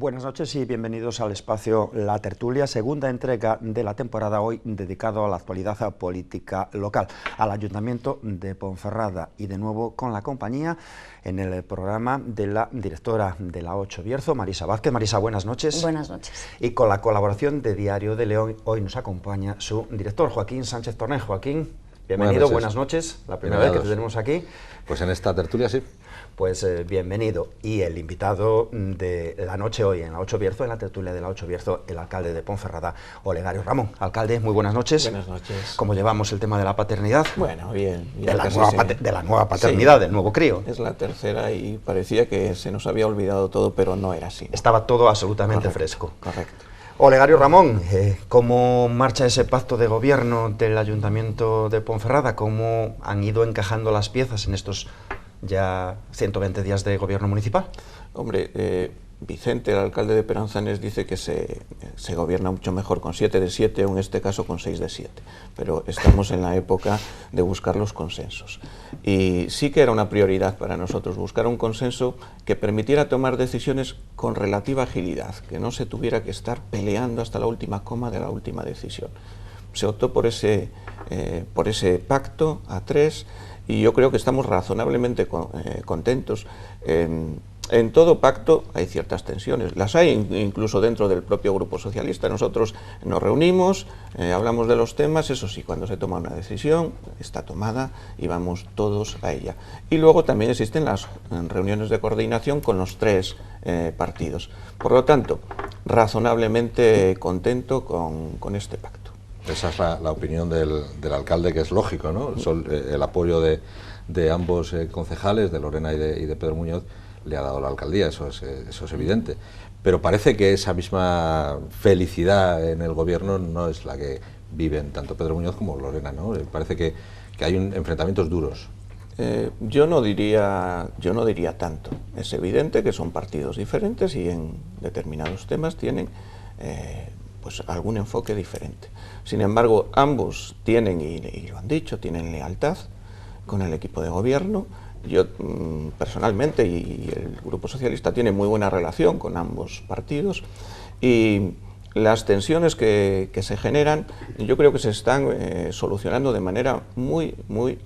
Buenas noches y bienvenidos al espacio La Tertulia, segunda entrega de la temporada, hoy dedicado a la actualidad política local, al Ayuntamiento de Ponferrada y de nuevo con la compañía en el programa de la directora de la 8 Bierzo, Marisa Vázquez. Marisa, buenas noches. Buenas noches. Y con la colaboración de Diario de León, hoy nos acompaña su director, Joaquín Sánchez Torné. Joaquín, bienvenido, buenas noches. La primera vez que te tenemos aquí. Pues en esta tertulia sí. Pues bienvenido. Y el invitado de la noche hoy en la 8 Bierzo, en la tertulia de la 8 Bierzo, el alcalde de Ponferrada, Olegario Ramón. Alcalde, muy buenas noches. Buenas noches. ¿Cómo llevamos el tema de la paternidad? Bueno, bien. De la nueva paternidad, sí, del nuevo crío. Es la tercera y parecía que se nos había olvidado todo, pero no era así, ¿no? Estaba todo absolutamente fresco. Correcto. Olegario Ramón, ¿cómo marcha ese pacto de gobierno del Ayuntamiento de Ponferrada? ¿Cómo han ido encajando las piezas en estos ya 120 días de gobierno municipal? Hombre, Vicente, el alcalde de Peranzanes, dice que se gobierna mucho mejor con 7 de 7 o en este caso con 6 de 7, pero estamos en la época de buscar los consensos. Y sí que era una prioridad para nosotros buscar un consenso que permitiera tomar decisiones con relativa agilidad, que no se tuviera que estar peleando hasta la última coma de la última decisión. Se optó por ese pacto a 3 y yo creo que estamos razonablemente contentos. En todo pacto hay ciertas tensiones, las hay incluso dentro del propio Grupo Socialista. Nosotros nos reunimos, hablamos de los temas, eso sí, cuando se toma una decisión está tomada y vamos todos a ella. Y luego también existen las reuniones de coordinación con los 3 partidos. Por lo tanto, razonablemente contento con este pacto. Esa es la opinión del alcalde, que es lógico, ¿no? El apoyo de ambos concejales, de Lorena y de Pedro Muñoz, le ha dado la alcaldía, eso es evidente. Pero parece que esa misma felicidad en el gobierno no es la que viven tanto Pedro Muñoz como Lorena, ¿no? Parece que hay enfrentamientos duros. Yo no diría tanto. Es evidente que son partidos diferentes y en determinados temas tienen pues algún enfoque diferente. Sin embargo, ambos tienen, y lo han dicho, tienen lealtad con el equipo de gobierno. Yo personalmente y el Grupo Socialista tiene muy buena relación con ambos partidos y las tensiones que se generan yo creo que se están solucionando de manera muy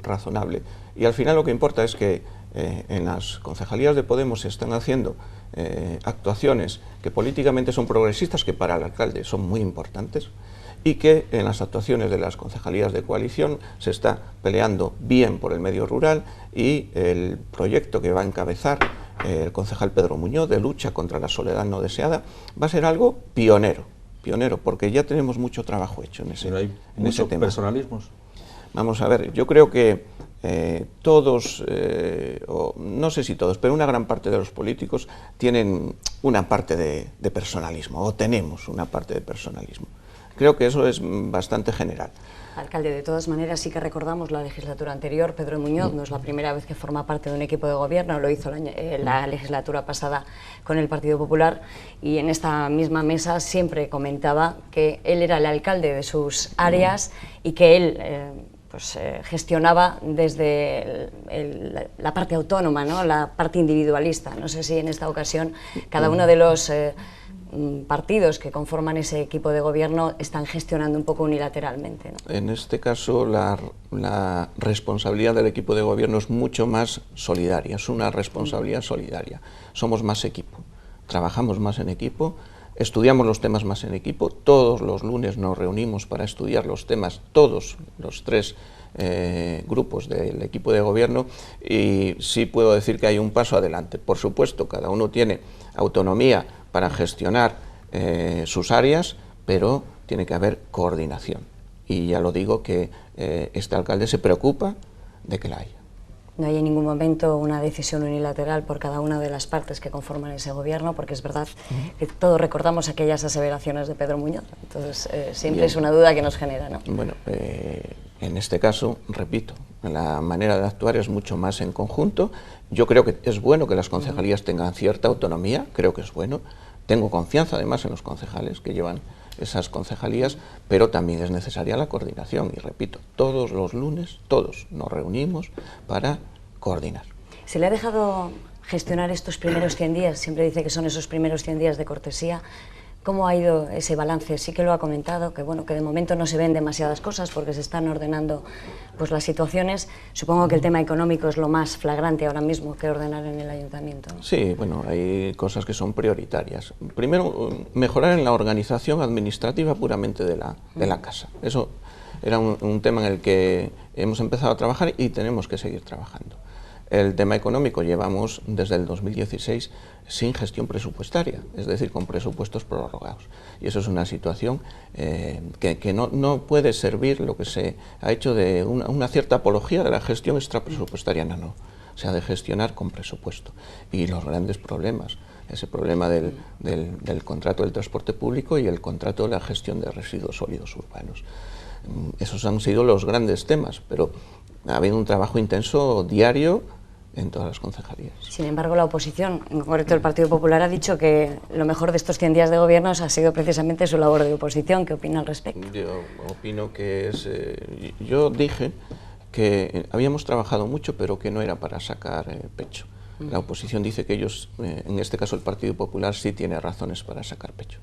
razonable. Y al final lo que importa es que en las concejalías de Podemos se están haciendo actuaciones que políticamente son progresistas, que para el alcalde son muy importantes, y que en las actuaciones de las concejalías de coalición se está peleando bien por el medio rural, y el proyecto que va a encabezar el concejal Pedro Muñoz de lucha contra la soledad no deseada va a ser algo pionero, porque ya tenemos mucho trabajo hecho en ese tema. ¿Hay muchos personalismos? Vamos a ver, yo creo que todos, o no sé si todos, pero una gran parte de los políticos tienen una parte de personalismo, o tenemos una parte de personalismo. Creo que eso es bastante general. Alcalde, de todas maneras sí que recordamos la legislatura anterior. Pedro Muñoz no es la primera vez que forma parte de un equipo de gobierno, lo hizo la legislatura pasada con el Partido Popular, y en esta misma mesa siempre comentaba que él era el alcalde de sus áreas y que él gestionaba desde la parte autónoma, ¿no? La parte individualista. No sé si en esta ocasión cada uno de los partidos que conforman ese equipo de gobierno están gestionando un poco unilateralmente, ¿no? En este caso la responsabilidad del equipo de gobierno es mucho más solidaria, es una responsabilidad solidaria. Somos más equipo, trabajamos más en equipo, estudiamos los temas más en equipo. Todos los lunes nos reunimos para estudiar los temas, todos los 3 grupos del equipo de gobierno, y sí puedo decir que hay un paso adelante. Por supuesto, cada uno tiene autonomía para gestionar sus áreas, pero tiene que haber coordinación. Y ya lo digo que este alcalde se preocupa de que la haya. No hay en ningún momento una decisión unilateral por cada una de las partes que conforman ese gobierno, porque es verdad que todos recordamos aquellas aseveraciones de Pedro Muñoz. Entonces, siempre es una duda que nos genera, ¿no? Bueno, en este caso, repito, la manera de actuar es mucho más en conjunto. Yo creo que es bueno que las concejalías tengan cierta autonomía, creo que es bueno. Tengo confianza además en los concejales que llevan esas concejalías, pero también es necesaria la coordinación. Y repito, todos los lunes, todos nos reunimos para coordinar. ¿Se le ha dejado gestionar estos primeros 100 días, siempre dice que son esos primeros 100 días de cortesía. ¿Cómo ha ido ese balance? Sí que lo ha comentado, que bueno, que de momento no se ven demasiadas cosas porque se están ordenando pues las situaciones. Supongo que el tema económico es lo más flagrante ahora mismo que ordenar en el ayuntamiento, ¿no? Sí, bueno, hay cosas que son prioritarias. Primero, mejorar en la organización administrativa puramente de la casa. Eso era un tema en el que hemos empezado a trabajar y tenemos que seguir trabajando. El tema económico, llevamos desde el 2016 sin gestión presupuestaria, es decir, con presupuestos prorrogados. Y eso es una situación que no puede servir, lo que se ha hecho de una cierta apología de la gestión extrapresupuestaria, no. Se ha de gestionar con presupuesto. Y los grandes problemas, ese problema del contrato del transporte público y el contrato de la gestión de residuos sólidos urbanos. Esos han sido los grandes temas, pero ha habido un trabajo intenso diario en todas las concejalías. Sin embargo, la oposición, en concreto el Partido Popular, ha dicho que lo mejor de estos 100 días de gobierno ha sido precisamente su labor de oposición. ¿Qué opina al respecto? Yo opino que es... yo dije que habíamos trabajado mucho, pero que no era para sacar pecho. La oposición dice que ellos, en este caso el Partido Popular, sí tiene razones para sacar pecho.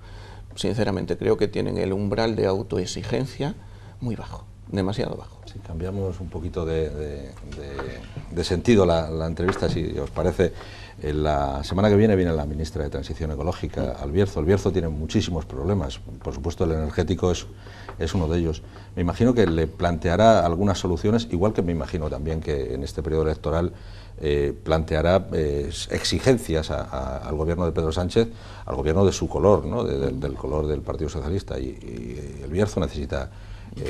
Sinceramente, creo que tienen el umbral de autoexigencia muy bajo, demasiado bajo. Si cambiamos un poquito de sentido la entrevista, si os parece, la semana que viene la ministra de Transición Ecológica al Bierzo. El Bierzo tiene muchísimos problemas, por supuesto el energético es uno de ellos. Me imagino que le planteará algunas soluciones, igual que me imagino también que en este periodo electoral planteará exigencias al gobierno de Pedro Sánchez, al gobierno de su color, ¿no? del color del Partido Socialista, y el Bierzo necesita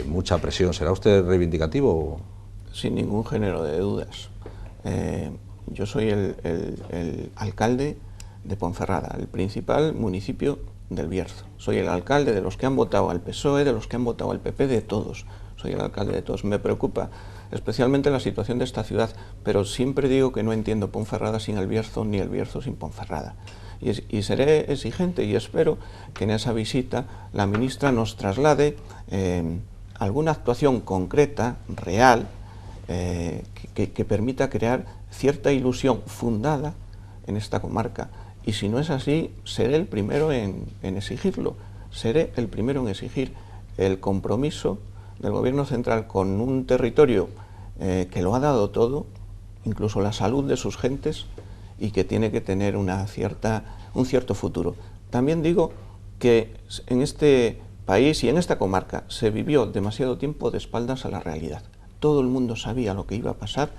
mucha presión. ¿Será usted reivindicativo? Sin ningún género de dudas. Yo soy el alcalde de Ponferrada, el principal municipio del Bierzo. Soy el alcalde de los que han votado al PSOE, de los que han votado al PP, de todos. Soy el alcalde de todos. Me preocupa especialmente la situación de esta ciudad, pero siempre digo que no entiendo Ponferrada sin el Bierzo, ni el Bierzo sin Ponferrada. Y seré exigente y espero que en esa visita la ministra nos traslade alguna actuación concreta, real, que permita crear cierta ilusión fundada en esta comarca. Y si no es así, seré el primero en exigirlo. Seré el primero en exigir el compromiso del Gobierno central con un territorio que lo ha dado todo, incluso la salud de sus gentes, y que tiene que tener un cierto futuro. También digo que en este país y en esta comarca se vivió demasiado tiempo de espaldas a la realidad. Todo el mundo sabía lo que iba a pasar,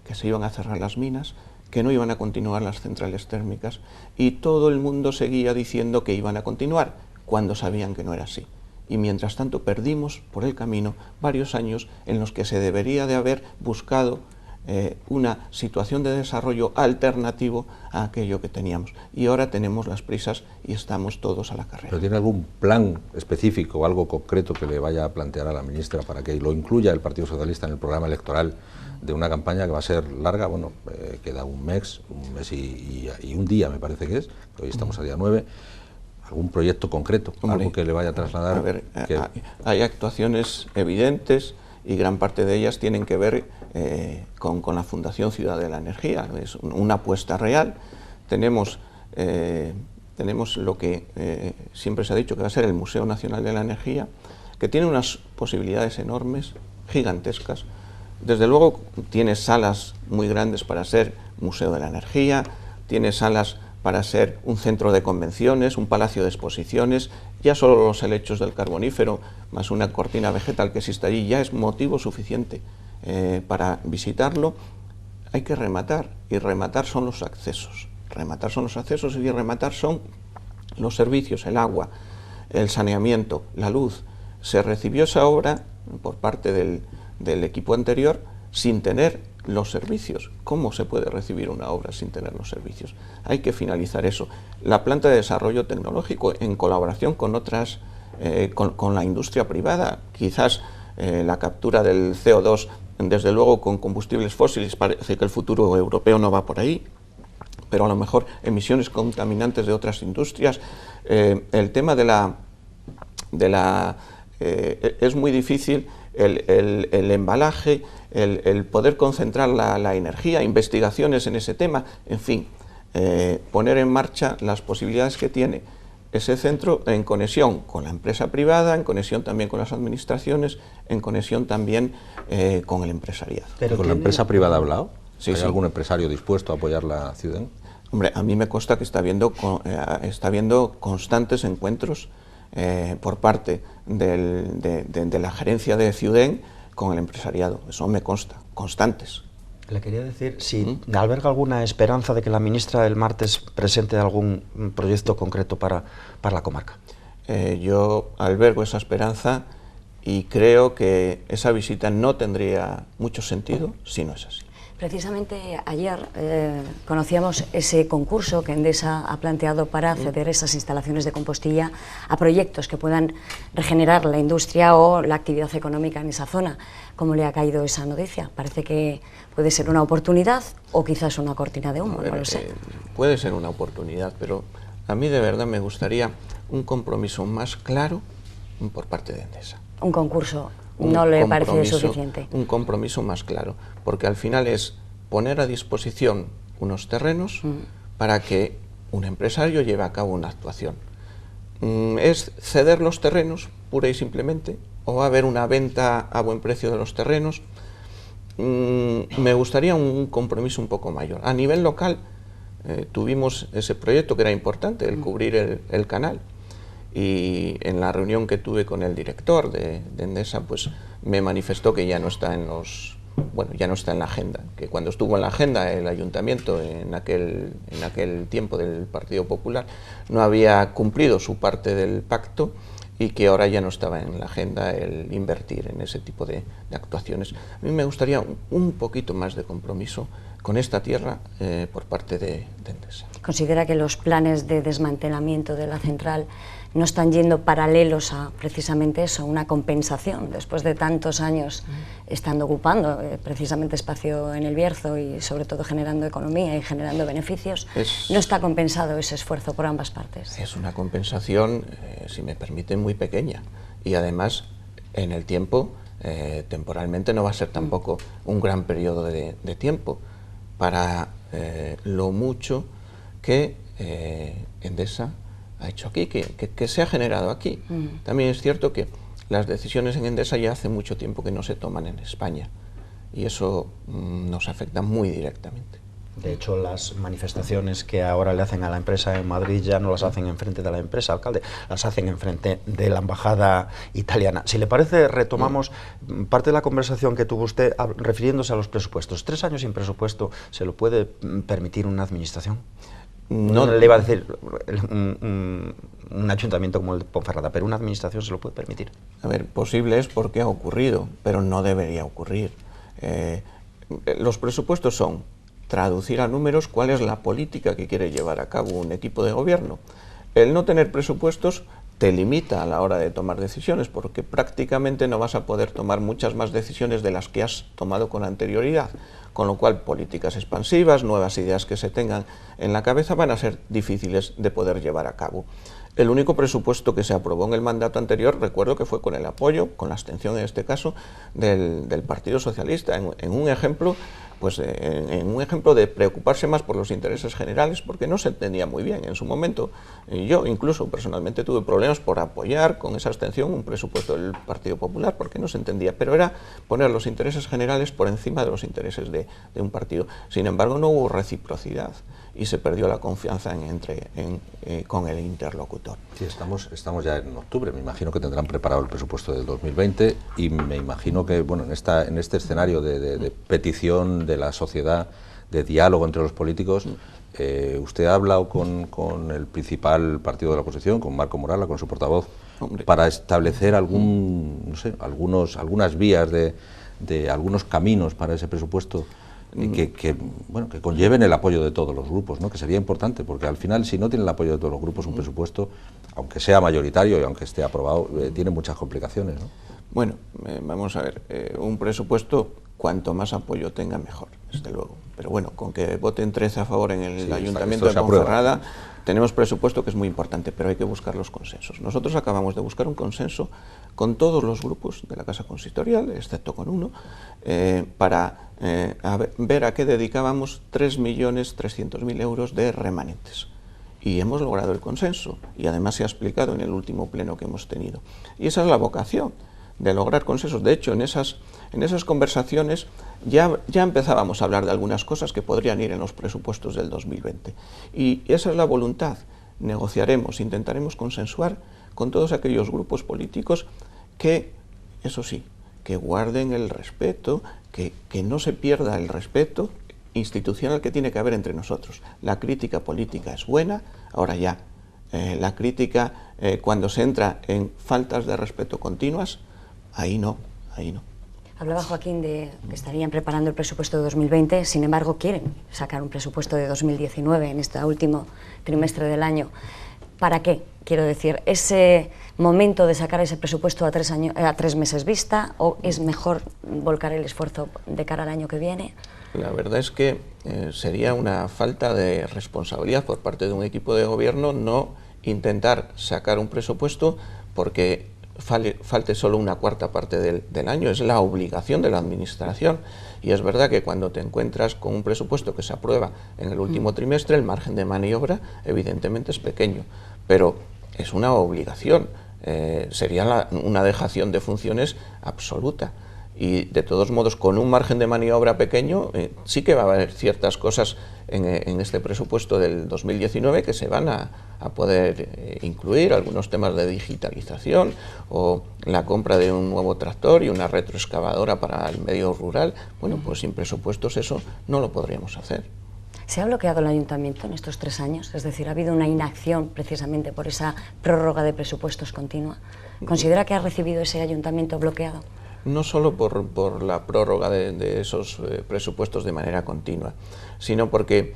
que se iban a cerrar las minas, que no iban a continuar las centrales térmicas, y todo el mundo seguía diciendo que iban a continuar, cuando sabían que no era así. Y mientras tanto perdimos por el camino varios años en los que se debería de haber buscado una situación de desarrollo alternativo a aquello que teníamos. Y ahora tenemos las prisas y estamos todos a la carrera. ¿Pero tiene algún plan específico o algo concreto que le vaya a plantear a la ministra para que lo incluya el Partido Socialista en el programa electoral de una campaña que va a ser larga? Bueno, queda un mes y un día, me parece que es, hoy estamos a día 9. ¿Algún proyecto concreto? Hombre, algo que le vaya a trasladar. A ver, hay actuaciones evidentes y gran parte de ellas tienen que ver con la Fundación Ciudad de la Energía. Es una apuesta real. Tenemos lo que siempre se ha dicho que va a ser el Museo Nacional de la Energía, que tiene unas posibilidades enormes, gigantescas. Desde luego tiene salas muy grandes para ser Museo de la Energía, tiene salas para ser un centro de convenciones, un palacio de exposiciones. Ya solo los helechos del Carbonífero, más una cortina vegetal que existe allí, ya es motivo suficiente para visitarlo. Hay que rematar, y rematar son los accesos. Rematar son los accesos y rematar son los servicios, el agua, el saneamiento, la luz. Se recibió esa obra por parte del equipo anterior sin tener los servicios. ¿Cómo se puede recibir una obra sin tener los servicios? Hay que finalizar eso. La planta de desarrollo tecnológico, en colaboración con otras, con la industria privada, quizás la captura del CO2, desde luego con combustibles fósiles, parece que el futuro europeo no va por ahí, pero a lo mejor emisiones contaminantes de otras industrias. El tema es muy difícil el embalaje, el poder concentrar la energía, investigaciones en ese tema, en fin, poner en marcha las posibilidades que tiene ese centro en conexión con la empresa privada, en conexión también con las administraciones, en conexión también con el empresariado. ¿Pero con la empresa privada ha hablado? Sí, ¿Hay sí. algún empresario dispuesto a apoyar la ciudad? Hombre, a mí me consta que está habiendo constantes encuentros por parte de la gerencia de Ciuden con el empresariado. Eso me consta, constantes. Le quería decir si alberga alguna esperanza de que la ministra el martes presente algún proyecto concreto para la comarca. Yo albergo esa esperanza y creo que esa visita no tendría mucho sentido si no es así. Precisamente ayer conocíamos ese concurso que Endesa ha planteado para ceder esas instalaciones de compostilla a proyectos que puedan regenerar la industria o la actividad económica en esa zona. ¿Cómo le ha caído esa noticia? Parece que puede ser una oportunidad o quizás una cortina de humo, no lo sé. Puede ser una oportunidad, pero a mí de verdad me gustaría un compromiso más claro por parte de Endesa. Un concurso no le parece suficiente. Un compromiso más claro, porque al final es poner a disposición unos terrenos para que un empresario lleve a cabo una actuación. ¿Es ceder los terrenos pura y simplemente? ¿O va a haber una venta a buen precio de los terrenos? Me gustaría un compromiso un poco mayor. A nivel local tuvimos ese proyecto que era importante, el cubrir el canal. Y en la reunión que tuve con el director de Endesa, pues me manifestó que ya no está ya no está en la agenda, que cuando estuvo en la agenda el ayuntamiento en aquel tiempo del Partido Popular no había cumplido su parte del pacto y que ahora ya no estaba en la agenda el invertir en ese tipo de actuaciones. A mí me gustaría un poquito más de compromiso con esta tierra por parte de Endesa. ¿Considera que los planes de desmantelamiento de la central no están yendo paralelos a precisamente eso, una compensación, después de tantos años estando ocupando precisamente espacio en el Bierzo y sobre todo generando economía y generando beneficios? ¿No está compensado ese esfuerzo por ambas partes? Es una compensación, si me permiten, muy pequeña y además en el tiempo, temporalmente no va a ser tampoco un gran periodo de tiempo para lo mucho que Endesa ha hecho aquí, que se ha generado aquí. También es cierto que las decisiones en Endesa ya hace mucho tiempo que no se toman en España y eso nos afecta muy directamente. De hecho, las manifestaciones que ahora le hacen a la empresa en Madrid ya no las hacen enfrente de la empresa, alcalde, las hacen enfrente de la embajada italiana. Si le parece, retomamos parte de la conversación que tuvo usted refiriéndose a los presupuestos. 3 años sin presupuesto, ¿se lo puede permitir una administración? No le iba a decir un ayuntamiento como el de Ponferrada, pero una administración se lo puede permitir. A ver, posible es porque ha ocurrido, pero no debería ocurrir. Los presupuestos son traducir a números cuál es la política que quiere llevar a cabo un equipo de gobierno. El no tener presupuestos te limita a la hora de tomar decisiones, porque prácticamente no vas a poder tomar muchas más decisiones de las que has tomado con anterioridad, con lo cual políticas expansivas, nuevas ideas que se tengan en la cabeza van a ser difíciles de poder llevar a cabo. El único presupuesto que se aprobó en el mandato anterior, recuerdo que fue con el apoyo, con la abstención en este caso, del Partido Socialista, en un ejemplo de preocuparse más por los intereses generales, porque no se entendía muy bien en su momento. Yo incluso personalmente tuve problemas por apoyar con esa abstención un presupuesto del Partido Popular, porque no se entendía, pero era poner los intereses generales por encima de los intereses de un partido. Sin embargo, no hubo reciprocidad y se perdió la confianza con el interlocutor. Sí, estamos ya en octubre, me imagino que tendrán preparado el presupuesto del 2020 y me imagino que bueno, en este escenario de petición de la sociedad, de diálogo entre los políticos, usted ha hablado con el principal partido de la oposición, con Marco Morala, con su portavoz, para establecer algunas vías de algunos caminos para ese presupuesto que conlleven el apoyo de todos los grupos, ¿no? Que sería importante, porque al final, si no tiene el apoyo de todos los grupos, un presupuesto, aunque sea mayoritario y aunque esté aprobado, tiene muchas complicaciones, ¿no? Bueno, vamos a ver, un presupuesto, cuanto más apoyo tenga, mejor, desde luego. pero bueno, con que voten 13 a favor en el Sí, Ayuntamiento de Ponferrada, tenemos presupuesto, que es muy importante, pero hay que buscar los consensos. Nosotros acabamos de buscar un consenso con todos los grupos de la Casa Consistorial, excepto con uno, para ver a qué dedicábamos 3.300.000 euros de remanentes. Y hemos logrado el consenso, y además se ha explicado en el último pleno que hemos tenido. Y esa es la vocación, de lograr consensos. De hecho, en esas conversaciones ya empezábamos a hablar de algunas cosas que podrían ir en los presupuestos del 2020. Y esa es la voluntad. Negociaremos, intentaremos consensuar con todos aquellos grupos políticos que, eso sí, que guarden el respeto, que no se pierda el respeto institucional que tiene que haber entre nosotros. La crítica política es buena, ahora ya. La crítica, cuando se entra en faltas de respeto continuas, ahí no, ahí no. Hablaba Joaquín de que estarían preparando el presupuesto de 2020, sin embargo quieren sacar un presupuesto de 2019 en este último trimestre del año. ¿Para qué? Quiero decir, ¿ese momento de sacar ese presupuesto a 3 meses vista, o es mejor volcar el esfuerzo de cara al año que viene? La verdad es que sería una falta de responsabilidad por parte de un equipo de gobierno no intentar sacar un presupuesto porque falte solo una cuarta parte del año. Es la obligación de la administración, y es verdad que cuando te encuentras con un presupuesto que se aprueba en el último trimestre, el margen de maniobra evidentemente es pequeño, pero es una obligación, sería una dejación de funciones absoluta. Y de todos modos, con un margen de maniobra pequeño, sí que va a haber ciertas cosas en este presupuesto del 2019 que se van a poder incluir, algunos temas de digitalización o la compra de un nuevo tractor y una retroexcavadora para el medio rural. Bueno, pues sin presupuestos eso no lo podríamos hacer. ¿Se ha bloqueado el ayuntamiento en estos 3 años? Es decir, ¿ha habido una inacción precisamente por esa prórroga de presupuestos continua? ¿Considera que ha recibido ese ayuntamiento bloqueado? No solo por la prórroga de esos presupuestos de manera continua, sino porque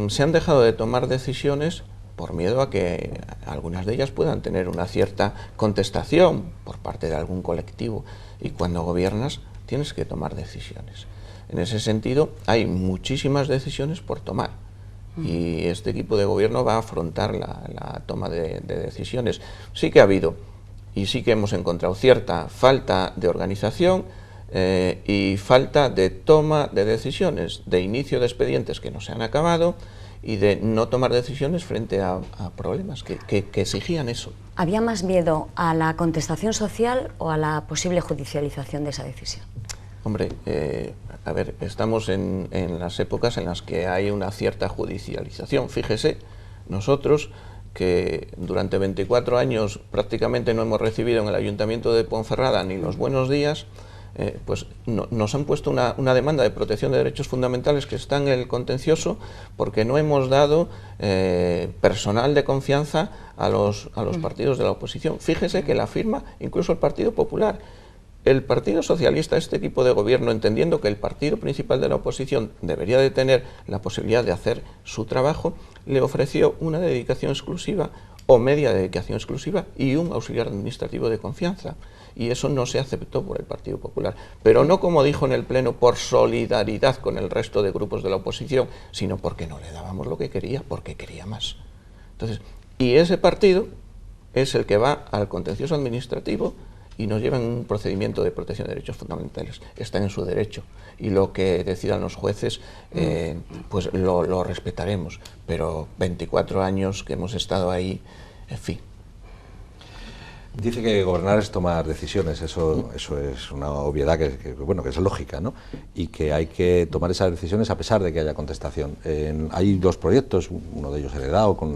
se han dejado de tomar decisiones por miedo a que algunas de ellas puedan tener una cierta contestación por parte de algún colectivo, y cuando gobiernas tienes que tomar decisiones. En ese sentido, hay muchísimas decisiones por tomar, y este equipo de gobierno va a afrontar la toma de decisiones. Sí que ha habido, y sí que hemos encontrado cierta falta de organización y falta de toma de decisiones, de inicio de expedientes que no se han acabado y de no tomar decisiones frente a problemas que exigían eso. ¿Había más miedo a la contestación social o a la posible judicialización de esa decisión? Hombre, a ver, estamos en las épocas en las que hay una cierta judicialización. Fíjese, nosotros, que durante 24 años prácticamente no hemos recibido en el Ayuntamiento de Ponferrada ni los buenos días, pues nos han puesto una demanda de protección de derechos fundamentales que está en el contencioso porque no hemos dado personal de confianza a los partidos de la oposición. Fíjese que la firma incluso el Partido Popular. El Partido Socialista, este equipo de gobierno, entendiendo que el partido principal de la oposición debería de tener la posibilidad de hacer su trabajo, le ofreció una dedicación exclusiva o media dedicación exclusiva y un auxiliar administrativo de confianza. Y eso no se aceptó por el Partido Popular. Pero no, como dijo en el Pleno, por solidaridad con el resto de grupos de la oposición, sino porque no le dábamos lo que quería, porque quería más. Entonces, y ese partido es el que va al contencioso administrativo y nos llevan un procedimiento de protección de derechos fundamentales. Están en su derecho, y lo que decidan los jueces pues lo respetaremos, pero 24 años que hemos estado ahí, en fin. Dice que gobernar es tomar decisiones, eso es una obviedad que es lógica, ¿no? Y que hay que tomar esas decisiones a pesar de que haya contestación. Hay 2 proyectos, uno de ellos heredado con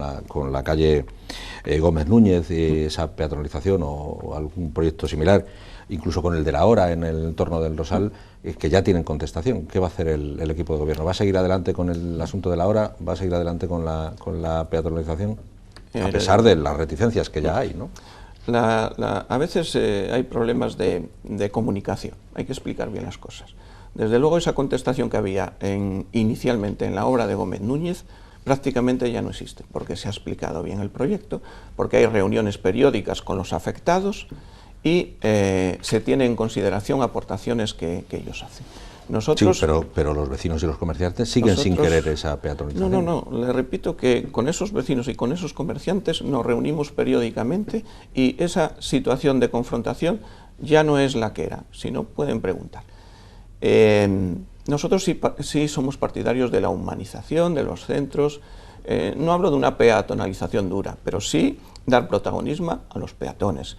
la calle Gómez Núñez, y esa peatonalización o algún proyecto similar, incluso con el de la hora en el entorno del Rosal, que ya tienen contestación. ¿Qué va a hacer el equipo de gobierno? ¿Va a seguir adelante con el asunto de la hora? ¿Va a seguir adelante con la peatonalización? A pesar de las reticencias que ya hay, ¿no? A veces hay problemas de comunicación, hay que explicar bien las cosas. Desde luego, esa contestación que había inicialmente en la obra de Gómez Núñez prácticamente ya no existe, porque se ha explicado bien el proyecto, porque hay reuniones periódicas con los afectados y se tiene en consideración aportaciones que ellos hacen. Nosotros, sí, pero los vecinos y los comerciantes siguen sin querer esa peatonalización. No, le repito que con esos vecinos y con esos comerciantes nos reunimos periódicamente y esa situación de confrontación ya no es la que era, si no pueden preguntar. Nosotros sí somos partidarios de la humanización de los centros, no hablo de una peatonalización dura, pero sí dar protagonismo a los peatones,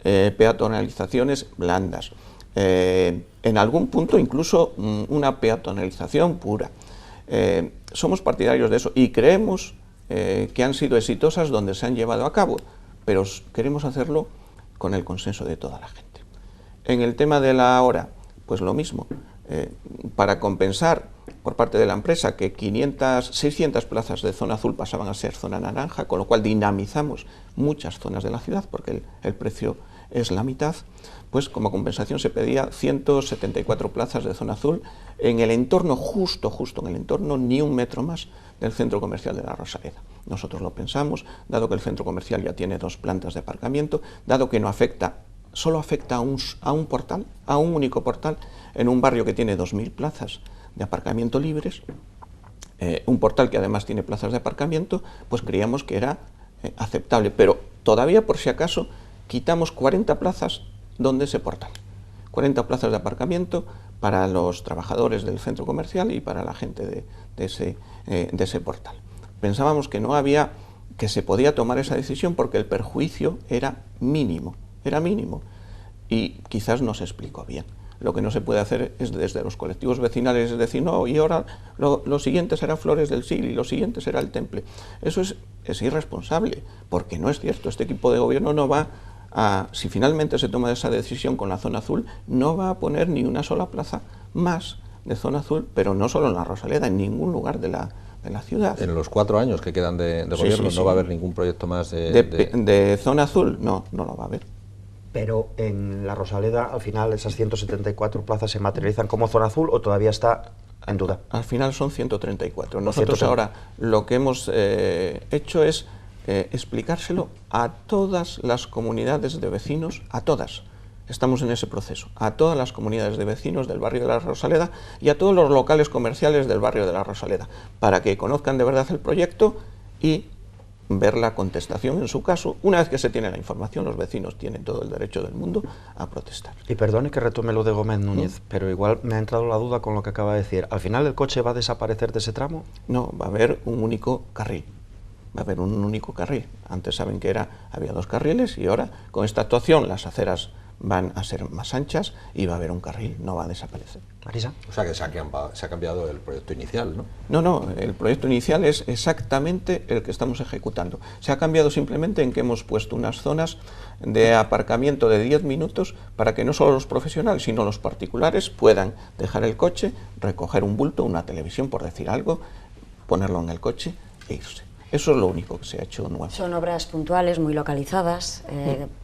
peatonalizaciones blandas, en algún punto incluso una peatonalización pura. Somos partidarios de eso y creemos que han sido exitosas donde se han llevado a cabo, pero queremos hacerlo con el consenso de toda la gente. En el tema de la hora, pues lo mismo, para compensar por parte de la empresa que 600 plazas de zona azul pasaban a ser zona naranja, con lo cual dinamizamos muchas zonas de la ciudad porque el precio es la mitad, pues como compensación se pedía 174 plazas de zona azul en el entorno, justo en el entorno, ni un metro más del centro comercial de la Rosaleda. Nosotros lo pensamos, dado que el centro comercial ya tiene 2 plantas de aparcamiento, dado que no afecta, solo afecta a un portal, a un único portal, en un barrio que tiene 2.000 plazas de aparcamiento libres, un portal que además tiene plazas de aparcamiento, pues creíamos que era aceptable, pero todavía por si acaso quitamos 40 plazas donde ese portal, 40 plazas de aparcamiento para los trabajadores del centro comercial y para la gente de ese portal. Pensábamos que se podía tomar esa decisión porque el perjuicio era mínimo y quizás no se explicó bien. Lo que no se puede hacer es desde los colectivos vecinales, es decir, no, y ahora lo siguiente será Flores del Sil y lo siguiente será el Temple. Eso es irresponsable, porque no es cierto. Este equipo de gobierno no va si finalmente se toma esa decisión con la zona azul, no va a poner ni una sola plaza más de zona azul, pero no solo en la Rosaleda, en ningún lugar de la ciudad. En los 4 años que quedan de gobierno, ¿no va a haber ningún proyecto más de zona azul? No lo va a haber. Pero en la Rosaleda, al final, esas 174 plazas se materializan como zona azul o todavía está en duda. Al final son 134. Nosotros ahora lo que hemos hecho es explicárselo a todas las comunidades de vecinos, a todas. Estamos en ese proceso, a todas las comunidades de vecinos del barrio de la Rosaleda y a todos los locales comerciales del barrio de la Rosaleda, para que conozcan de verdad el proyecto y ver la contestación en su caso. Una vez que se tiene la información, los vecinos tienen todo el derecho del mundo a protestar. Y perdone que retome lo de Gómez Núñez, pero igual me ha entrado la duda con lo que acaba de decir. ¿Al final el coche va a desaparecer de ese tramo? No, va a haber un único carril. Va a haber un único carril. Antes saben que había 2 carriles y ahora con esta actuación las aceras van a ser más anchas y va a haber un carril, no va a desaparecer. Marisa. O sea que se ha cambiado el proyecto inicial, ¿no? No, el proyecto inicial es exactamente el que estamos ejecutando. Se ha cambiado simplemente en que hemos puesto unas zonas de aparcamiento de 10 minutos para que no solo los profesionales, sino los particulares puedan dejar el coche, recoger un bulto, una televisión, por decir algo, ponerlo en el coche e irse. Eso es lo único que se ha hecho nuevo. Son obras puntuales, muy localizadas,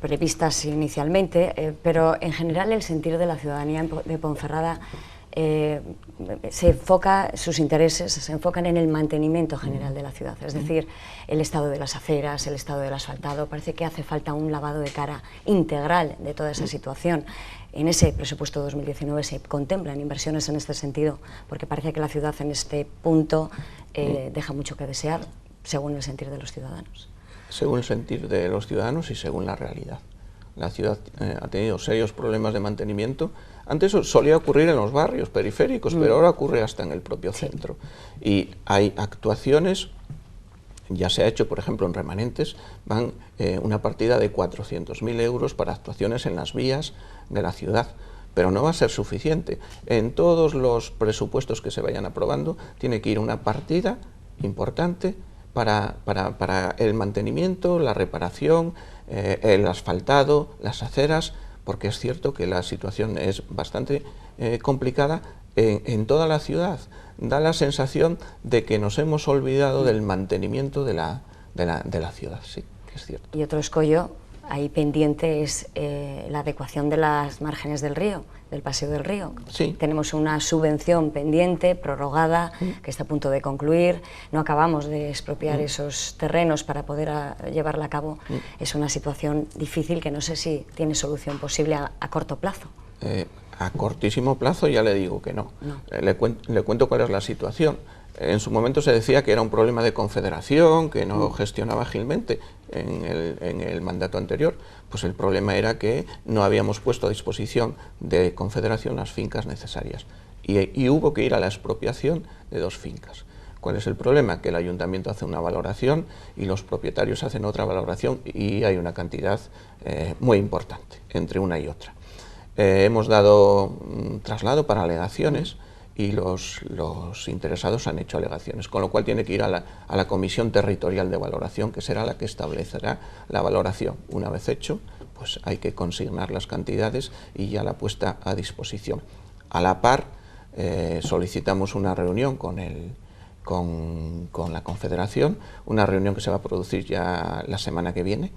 previstas inicialmente, pero en general el sentir de la ciudadanía de Ponferrada sus intereses se enfocan en el mantenimiento general de la ciudad, es decir, el estado de las aceras, el estado del asfaltado. Parece que hace falta un lavado de cara integral de toda esa situación. En ese presupuesto 2019 se contemplan inversiones en este sentido, porque parece que la ciudad en este punto deja mucho que desear, según el sentir de los ciudadanos. Según el sentir de los ciudadanos y según la realidad. La ciudad ha tenido serios problemas de mantenimiento. Antes eso solía ocurrir en los barrios periféricos, pero ahora ocurre hasta en el propio centro. Y hay actuaciones, ya se ha hecho, por ejemplo, en Remanentes, van una partida de 400.000 euros para actuaciones en las vías de la ciudad. Pero no va a ser suficiente. En todos los presupuestos que se vayan aprobando, tiene que ir una partida importante para el mantenimiento, la reparación, el asfaltado, las aceras, porque es cierto que la situación es bastante complicada en toda la ciudad. Da la sensación de que nos hemos olvidado del mantenimiento de la ciudad, sí, es cierto. Y otro escollo ahí pendiente es la adecuación de las márgenes del río, del Paseo del Río. Sí. Tenemos una subvención pendiente, prorrogada, que está a punto de concluir. No acabamos de expropiar esos terrenos para poder llevarla a cabo. Es una situación difícil que no sé si tiene solución posible a corto plazo. A cortísimo plazo ya le digo que no. Le cuento cuál es la situación. En su momento se decía que era un problema de Confederación, que no gestionaba ágilmente en el mandato anterior. Pues el problema era que no habíamos puesto a disposición de Confederación las fincas necesarias y hubo que ir a la expropiación de 2 fincas. ¿Cuál es el problema? Que el ayuntamiento hace una valoración y los propietarios hacen otra valoración y hay una cantidad muy importante entre una y otra. Hemos dado traslado para alegaciones y los interesados han hecho alegaciones, con lo cual tiene que ir a la Comisión Territorial de Valoración, que será la que establecerá la valoración. Una vez hecho, pues hay que consignar las cantidades y ya la puesta a disposición. A la par, solicitamos una reunión con la Confederación, una reunión que se va a producir ya la semana que viene,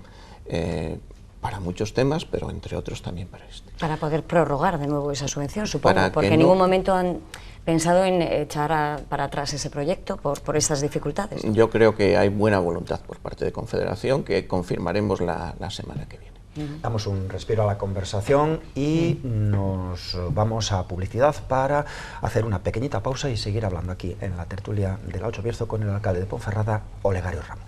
para muchos temas, pero entre otros también para este. Para poder prorrogar de nuevo esa subvención, supongo, porque en ningún momento han pensado en echar para atrás ese proyecto por estas dificultades. Yo creo que hay buena voluntad por parte de Confederación, que confirmaremos la semana que viene. Damos un respiro a la conversación y nos vamos a publicidad para hacer una pequeñita pausa y seguir hablando aquí en la tertulia de la 8 Bierzo con el alcalde de Ponferrada, Olegario Ramón.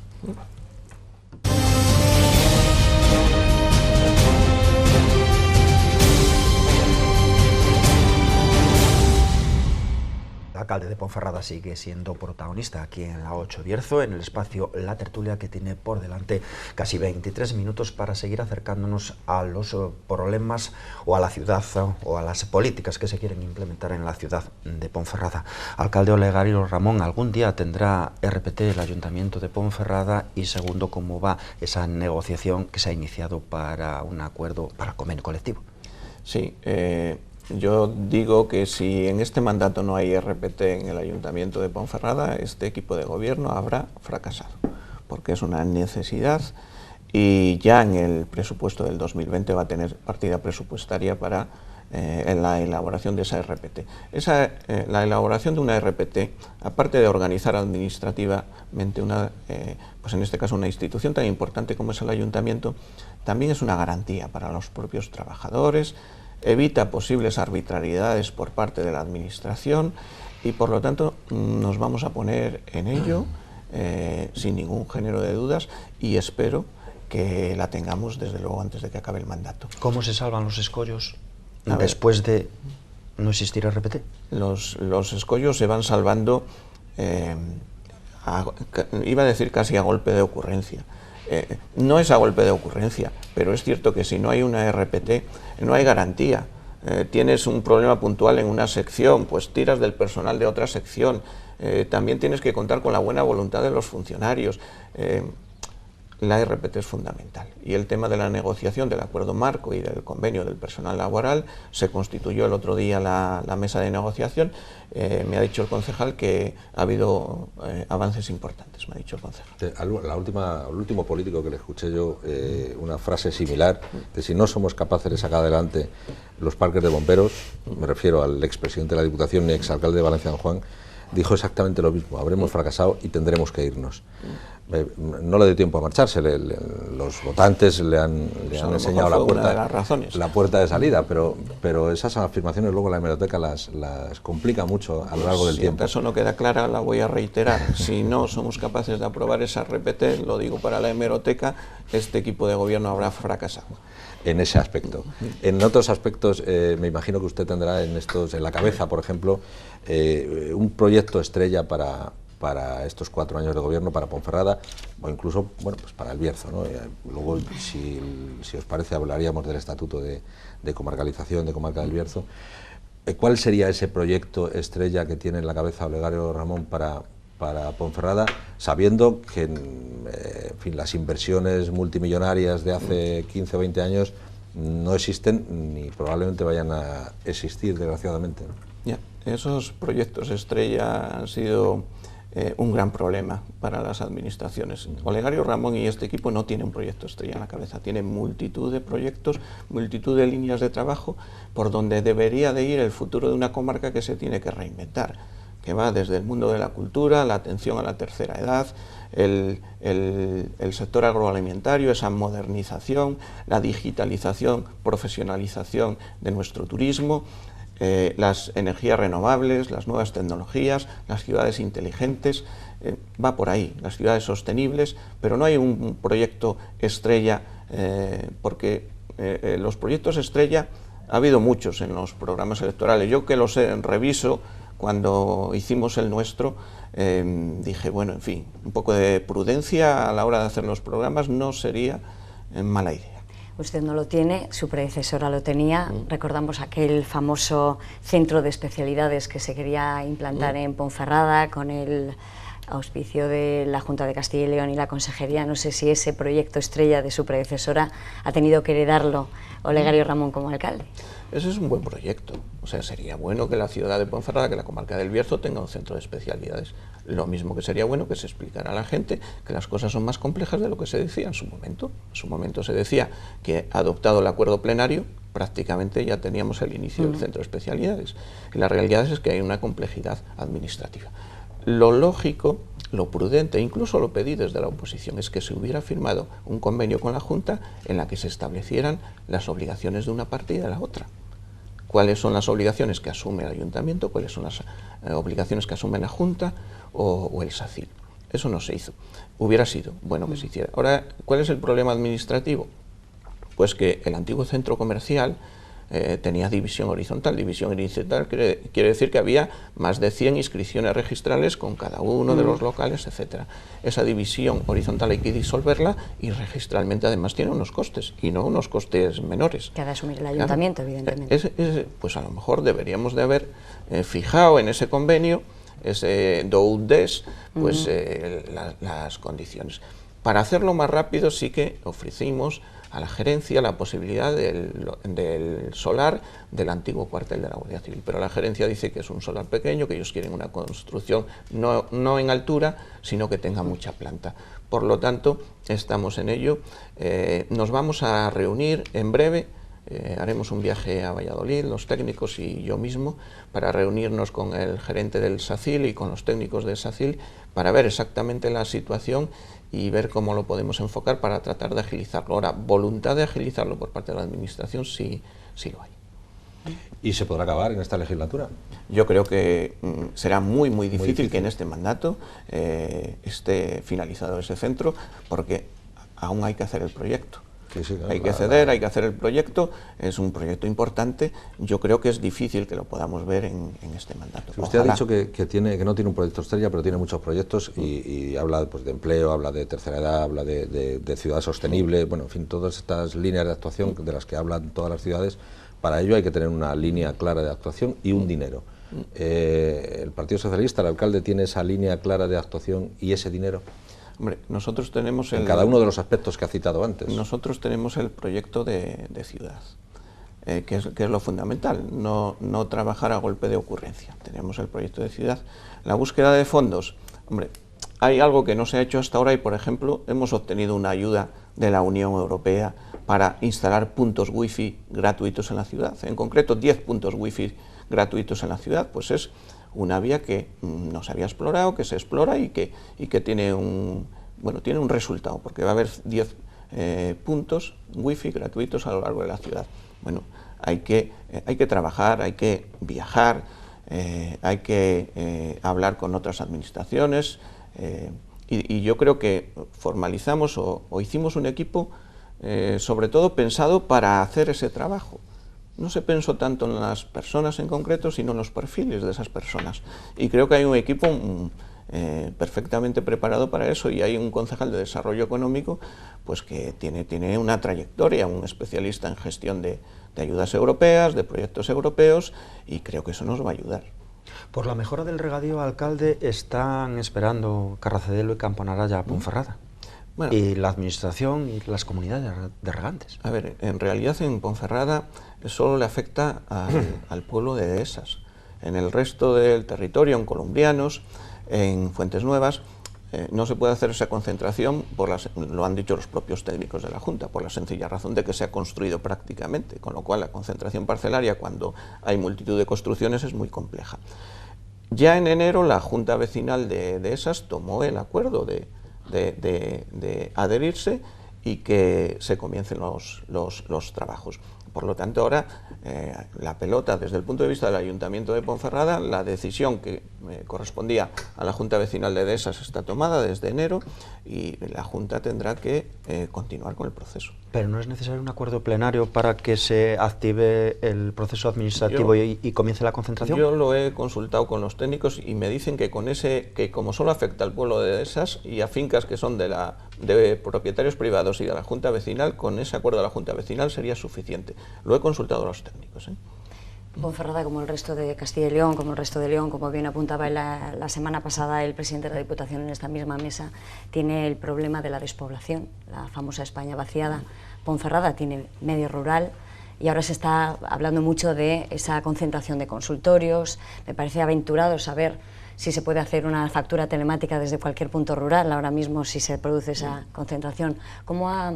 El alcalde de Ponferrada sigue siendo protagonista aquí en la 8 Bierzo, en el espacio La Tertulia, que tiene por delante casi 23 minutos para seguir acercándonos a los problemas o a la ciudad o a las políticas que se quieren implementar en la ciudad de Ponferrada. Alcalde Olegario Ramón, ¿algún día tendrá RPT el Ayuntamiento de Ponferrada? Y segundo, ¿cómo va esa negociación que se ha iniciado para un acuerdo para el convenio colectivo? Sí, yo digo que si en este mandato no hay RPT en el Ayuntamiento de Ponferrada, este equipo de gobierno habrá fracasado, porque es una necesidad y ya en el presupuesto del 2020 va a tener partida presupuestaria para la elaboración de esa RPT. La elaboración de una RPT, aparte de organizar administrativamente pues en este caso una institución tan importante como es el Ayuntamiento, también es una garantía para los propios trabajadores, evita posibles arbitrariedades por parte de la Administración y por lo tanto nos vamos a poner en ello sin ningún género de dudas y espero que la tengamos desde luego antes de que acabe el mandato. ¿Cómo se salvan los escollos después de no existir RPT? Los escollos se van salvando, iba a decir casi a golpe de ocurrencia. No es a golpe de ocurrencia, pero es cierto que si no hay una RPT, no hay garantía. Tienes un problema puntual en una sección, pues tiras del personal de otra sección. También tienes que contar con la buena voluntad de los funcionarios. La RPT es fundamental y el tema de la negociación del acuerdo marco y del convenio del personal laboral se constituyó el otro día la mesa de negociación. Me ha dicho el concejal que ha habido avances importantes, me ha dicho el concejal. El último político que le escuché yo, una frase similar, de si no somos capaces de sacar adelante los parques de bomberos, me refiero al expresidente de la Diputación y exalcalde de Valencia, Don Juan, dijo exactamente lo mismo: habremos fracasado y tendremos que irnos. No le dio tiempo a marcharse, los votantes le han enseñado la puerta de salida, pero esas afirmaciones luego la hemeroteca las complica mucho a lo largo del tiempo. Si acaso no queda clara, la voy a reiterar. Si no somos capaces de aprobar esa RPT, lo digo para la hemeroteca, este equipo de gobierno habrá fracasado. En ese aspecto. En otros aspectos, me imagino que usted tendrá en la cabeza, por ejemplo, un proyecto estrella para estos 4 años de gobierno, para Ponferrada, o incluso, bueno, pues para el Bierzo, ¿no? Luego, si os parece, hablaríamos del estatuto de comarcalización, de comarca del Bierzo. ¿Cuál sería ese proyecto estrella que tiene en la cabeza Olegario Ramón para Ponferrada, sabiendo que en fin, las inversiones multimillonarias de hace 15 o 20 años no existen ni probablemente vayan a existir, desgraciadamente, ¿no? Ya, esos proyectos estrella han sido un gran problema para las administraciones. Olegario Ramón y este equipo no tienen un proyecto estrella en la cabeza, tienen multitud de proyectos, multitud de líneas de trabajo por donde debería de ir el futuro de una comarca que se tiene que reinventar, que va desde el mundo de la cultura, la atención a la tercera edad, el sector agroalimentario, esa modernización, la digitalización, profesionalización de nuestro turismo, las energías renovables, las nuevas tecnologías, las ciudades inteligentes, va por ahí, las ciudades sostenibles, pero no hay un proyecto estrella, porque los proyectos estrella ha habido muchos en los programas electorales. Yo que los reviso, cuando hicimos el nuestro, dije, bueno, en fin, un poco de prudencia a la hora de hacer los programas no sería mala idea. Usted no lo tiene, su predecesora lo tenía. Recordamos aquel famoso centro de especialidades que se quería implantar en Ponferrada con el auspicio de la Junta de Castilla y León y la Consejería. No sé si ese proyecto estrella de su predecesora ha tenido que heredarlo Olegario Ramón como alcalde. Ese es un buen proyecto. O sea, sería bueno que la ciudad de Ponferrada, que la comarca del Bierzo, tenga un centro de especialidades. Lo mismo que sería bueno que se explicara a la gente que las cosas son más complejas de lo que se decía en su momento. En su momento se decía que, adoptado el acuerdo plenario, prácticamente ya teníamos el inicio del centro de especialidades. Y la realidad es que hay una complejidad administrativa. Lo lógico, lo prudente, incluso lo pedí desde la oposición, es que se hubiera firmado un convenio con la Junta en la que se establecieran las obligaciones de una parte y de la otra. ¿Cuáles son las obligaciones que asume el Ayuntamiento? ¿Cuáles son las obligaciones que asume la Junta o el SACIL? Eso no se hizo. Hubiera sido bueno que se hiciera. Ahora, ¿cuál es el problema administrativo? Pues que el antiguo centro comercial tenía división horizontal. División horizontal quiere decir que había más de 100 inscripciones registrales con cada uno de los locales, etc. Esa división horizontal hay que disolverla y registralmente además tiene unos costes, y no unos costes menores. Que ha de asumir el Ayuntamiento, claro, evidentemente. Pues a lo mejor deberíamos de haber fijado en ese convenio, ese DOUDES, pues las condiciones. Para hacerlo más rápido sí que ofrecimos a la gerencia la posibilidad del solar del antiguo cuartel de la Guardia Civil, pero la gerencia dice que es un solar pequeño, que ellos quieren una construcción no en altura, sino que tenga mucha planta. Por lo tanto, estamos en ello. Nos vamos a reunir en breve, haremos un viaje a Valladolid, los técnicos y yo mismo, para reunirnos con el gerente del SACIL y con los técnicos del SACIL para ver exactamente la situación y ver cómo lo podemos enfocar para tratar de agilizarlo. Ahora, voluntad de agilizarlo por parte de la Administración sí lo hay. ¿Y se podrá acabar en esta legislatura? Yo creo que será muy difícil que en este mandato esté finalizado ese centro, porque aún hay que hacer el proyecto. Sí, claro, hay que ceder, hay que hacer el proyecto, es un proyecto importante. Yo creo que es difícil que lo podamos ver en este mandato. Usted ha dicho que no tiene un proyecto estrella, pero tiene muchos proyectos y habla pues, de empleo, habla de tercera edad, habla de ciudad sostenible, bueno, en fin, todas estas líneas de actuación de las que hablan todas las ciudades. Para ello hay que tener una línea clara de actuación y un dinero. ¿El Partido Socialista, el alcalde, tiene esa línea clara de actuación y ese dinero? Hombre, nosotros tenemos en cada uno de los aspectos que ha citado antes. Nosotros tenemos el proyecto de ciudad, que es lo fundamental, no trabajar a golpe de ocurrencia. Tenemos el proyecto de ciudad. La búsqueda de fondos, hombre, hay algo que no se ha hecho hasta ahora y, por ejemplo, hemos obtenido una ayuda de la Unión Europea para instalar puntos wifi gratuitos en la ciudad. En concreto, 10 puntos wifi gratuitos en la ciudad, pues es una vía que no se había explorado, que se explora y que tiene un resultado, porque va a haber 10 puntos wifi gratuitos a lo largo de la ciudad. Bueno, hay que trabajar, hay que viajar, hay que hablar con otras administraciones y yo creo que formalizamos o hicimos un equipo sobre todo pensado para hacer ese trabajo. No se pensó tanto en las personas en concreto, sino en los perfiles de esas personas. Y creo que hay un equipo perfectamente preparado para eso, y hay un concejal de Desarrollo Económico pues que tiene una trayectoria, un especialista en gestión de ayudas europeas, de proyectos europeos, y creo que eso nos va a ayudar. Por la mejora del regadío, alcalde, están esperando Carracedelo y Camponaraya a Ponferrada. Bueno, y la administración y las comunidades de regantes. A ver, en realidad en Ponferrada solo le afecta al pueblo de Dehesas. En el resto del territorio, en Columbrianos, en Fuentes Nuevas, no se puede hacer esa concentración, lo han dicho los propios técnicos de la Junta, por la sencilla razón de que se ha construido prácticamente, con lo cual la concentración parcelaria cuando hay multitud de construcciones es muy compleja. Ya en enero la Junta Vecinal de ESAS tomó el acuerdo de adherirse y que se comiencen los trabajos. Por lo tanto, ahora la pelota, desde el punto de vista del Ayuntamiento de Ponferrada, la decisión que correspondía a la Junta Vecinal de ESAS está tomada desde enero y la Junta tendrá que continuar con el proceso. ¿Pero no es necesario un acuerdo plenario para que se active el proceso administrativo y comience la concentración? Yo lo he consultado con los técnicos y me dicen que con que como solo afecta al pueblo de ESAS y a fincas que son de propietarios privados y de la Junta Vecinal, con ese acuerdo de la Junta Vecinal sería suficiente. Lo he consultado a los técnicos. Ponferrada, como el resto de Castilla y León, como el resto de León, como bien apuntaba la semana pasada el presidente de la Diputación en esta misma mesa, tiene el problema de la despoblación, la famosa España vaciada. Ponferrada tiene medio rural y ahora se está hablando mucho de esa concentración de consultorios. Me parece aventurado saber si se puede hacer una factura telemática desde cualquier punto rural, ahora mismo si se produce esa concentración. ¿Cómo ha